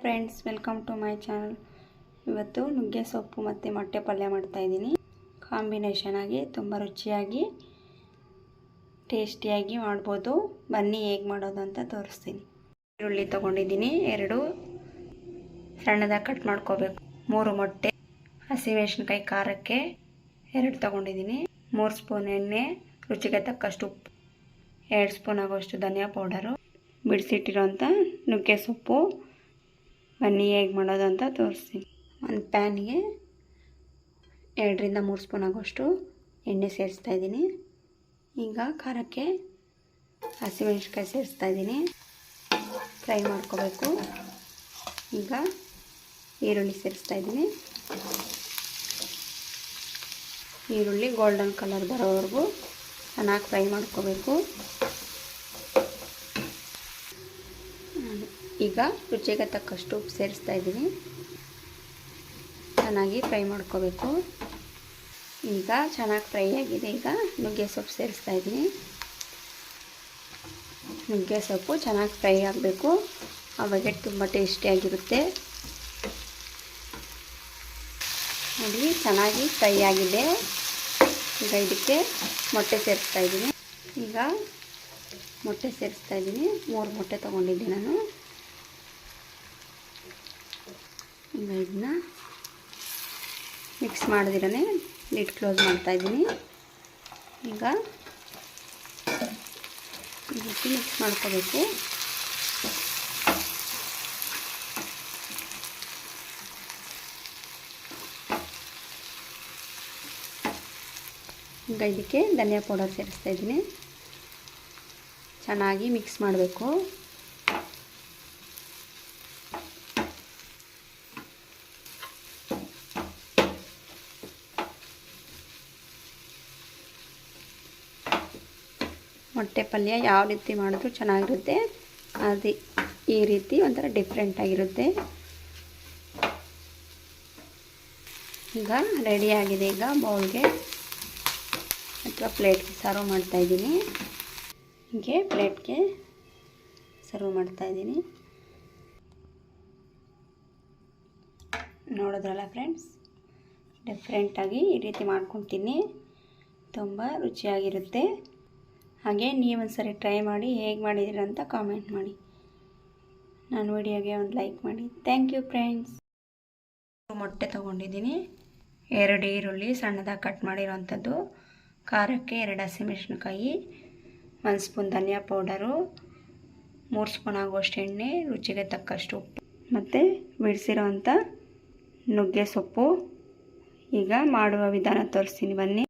Friends, welcome to my channel. ಇವತ್ತು ನುಗ್ಗೆ ಸೊಪ್ಪು ಮತ್ತು ಮೊಟ್ಟೆ ಪಲ್ಯ ಮಾಡ್ತಾಯಿದ್ದೀನಿ. ಕಾಂಬಿನೇಷನ್ ಆಗಿ ತುಂಬ ರುಚಿಯಾಗಿ ಟೇಸ್ಟಿಯಾಗಿ ಮಾಡ್ಬೋದು. ಬನ್ನಿ ಹೇಗೆ ಮಾಡೋದು ಅಂತ ತೋರಿಸ್ತೀನಿ. ಈರುಳ್ಳಿ ತೊಗೊಂಡಿದ್ದೀನಿ, 2 ಸಣ್ಣದಾಗಿ ಕಟ್ ಮಾಡ್ಕೋಬೇಕು. 3 ಮೊಟ್ಟೆ, ಹಸಿಮೆಣಸಿನಕಾಯಿ ಖಾರಕ್ಕೆ 2 ತೊಗೊಂಡಿದ್ದೀನಿ. 3 ಸ್ಪೂನ್ ಎಣ್ಣೆ, ರುಚಿಗೆ ತಕ್ಕಷ್ಟು ಉಪ್ಪು, 2 ಸ್ಪೂನ್ ಆಗೋಷ್ಟು ಧನಿಯಾ ಪೌಡರು, ಬಿಡಿಸಿಟ್ಟಿರೋಂಥ ನುಗ್ಗೆ ಸೊಪ್ಪು. ಬನ್ನಿ ಹೇಗೆ ಮಾಡೋದು ಅಂತ ತೋರಿಸ್ತೀನಿ. ಒಂದು ಪ್ಯಾನ್ಗೆ 2 ರಿಂದ 3 ಸ್ಪೂನ್ ಆಗೋಷ್ಟು ಎಣ್ಣೆ ಸೇರಿಸ್ತಾ ಇದ್ದೀನಿ. ಈಗ ಖಾರಕ್ಕೆ ಹಸಿಮೆಣಸಿನಕಾಯಿ ಸೇರಿಸ್ತಾ ಇದ್ದೀನಿ, ಫ್ರೈ ಮಾಡ್ಕೋಬೇಕು. ಈಗ ಈರುಳ್ಳಿ ಸೇರಿಸ್ತಾ ಇದ್ದೀನಿ. ಈರುಳ್ಳಿ ಗೋಲ್ಡನ್ ಕಲರ್ ಬರೋವರೆಗೂ ಚೆನ್ನಾಗಿ ಫ್ರೈ ಮಾಡ್ಕೋಬೇಕು. ಈಗ ರುಚಿಗೆ ತಕ್ಕಷ್ಟು ಉಪ್ಪು ಸೇರಿಸ್ತಾ ಇದ್ದೀನಿ, ಚೆನ್ನಾಗಿ ಫ್ರೈ ಮಾಡ್ಕೋಬೇಕು. ಈಗ ಚೆನ್ನಾಗಿ ಫ್ರೈ ಆಗಿದೆ. ಈಗ ನುಗ್ಗೆ ಸೊಪ್ಪು ಸೇರಿಸ್ತಾ ಇದ್ದೀನಿ. ನುಗ್ಗೆ ಸೊಪ್ಪು ಚೆನ್ನಾಗಿ ಫ್ರೈ ಆಗಬೇಕು, ಆವಾಗ ತುಂಬ ಟೇಸ್ಟಿಯಾಗಿರುತ್ತೆ. ನೋಡಿ, ಚೆನ್ನಾಗಿ ಫ್ರೈ ಆಗಿದೆ. ಈಗ ಇದಕ್ಕೆ ಮೊಟ್ಟೆ ಸೇರಿಸ್ತಾ ಇದ್ದೀನಿ. ಈಗ ಮೊಟ್ಟೆ ಸೇರಿಸ್ತಾ ಇದ್ದೀನಿ. 3 ಮೊಟ್ಟೆ ತೊಗೊಂಡಿದ್ದೆ ನಾನು. ಈಗ ಇದನ್ನ ಮಿಕ್ಸ್ ಮಾಡಿದಿರೇ ಲಿಡ್ ಕ್ಲೋಸ್ ಮಾಡ್ತಾಯಿದ್ದೀನಿ. ಈಗ ಈ ರೀತಿ ಮಿಕ್ಸ್ ಮಾಡ್ಕೋಬೇಕು. ಈಗ ಇದಕ್ಕೆ ಧನಿಯಾ ಪೌಡರ್ ಸೇರಿಸ್ತಾ ಇದ್ದೀನಿ. ಚೆನ್ನಾಗಿ ಮಿಕ್ಸ್ ಮಾಡಬೇಕು. ಮೊಟ್ಟೆ ಪಲ್ಯ ಯಾವ ರೀತಿ ಮಾಡಿದ್ರೂ ಚೆನ್ನಾಗಿರುತ್ತೆ. ಅದು ಈ ರೀತಿ ಒಂಥರ ಡಿಫ್ರೆಂಟಾಗಿರುತ್ತೆ. ಈಗ ರೆಡಿಯಾಗಿದೆ. ಈಗ ಬೌಲ್ಗೆ ಅಥವಾ ಪ್ಲೇಟ್ಗೆ ಸರ್ವ್ ಮಾಡ್ತಾಯಿದ್ದೀನಿ. ಹೀಗೆ ಪ್ಲೇಟ್ಗೆ ಸರ್ವ್ ಮಾಡ್ತಾಯಿದ್ದೀನಿ. ನೋಡಿದ್ರಲ್ಲ ಫ್ರೆಂಡ್ಸ್, ಡಿಫ್ರೆಂಟಾಗಿ ಈ ರೀತಿ ಮಾಡ್ಕೊತೀನಿ. ತುಂಬ ರುಚಿಯಾಗಿರುತ್ತೆ. ಹಾಗೆ ನೀವೊಂದ್ಸರಿ ಟ್ರೈ ಮಾಡಿ ಹೇಗೆ ಮಾಡಿದ್ದೀರ ಅಂತ ಕಾಮೆಂಟ್ ಮಾಡಿ. ನಾನು ವಿಡಿಯೋಗೆ ಒಂದು ಲೈಕ್ ಮಾಡಿ. Thank you friends. ಮೊಟ್ಟೆ ತೊಗೊಂಡಿದ್ದೀನಿ, 2 ಈರುಳ್ಳಿ ಸಣ್ಣದಾಗಿ ಕಟ್ ಮಾಡಿರೋವಂಥದ್ದು, ಖಾರಕ್ಕೆ 2 ಹಸಿಮೆಣಸಿನಕಾಯಿ, 1 ಸ್ಪೂನ್ ಧನಿಯಾ ಪೌಡರು, 3 ಸ್ಪೂನ್ ಆಗುವಷ್ಟು ಎಣ್ಣೆ, ರುಚಿಗೆ ತಕ್ಕಷ್ಟು ಉಪ್ಪು ಮತ್ತು ಬಿಡಿಸಿರೋವಂಥ ನುಗ್ಗೆ ಸೊಪ್ಪು. ಈಗ ಮಾಡುವ ವಿಧಾನ ತೋರಿಸ್ತೀನಿ, ಬನ್ನಿ.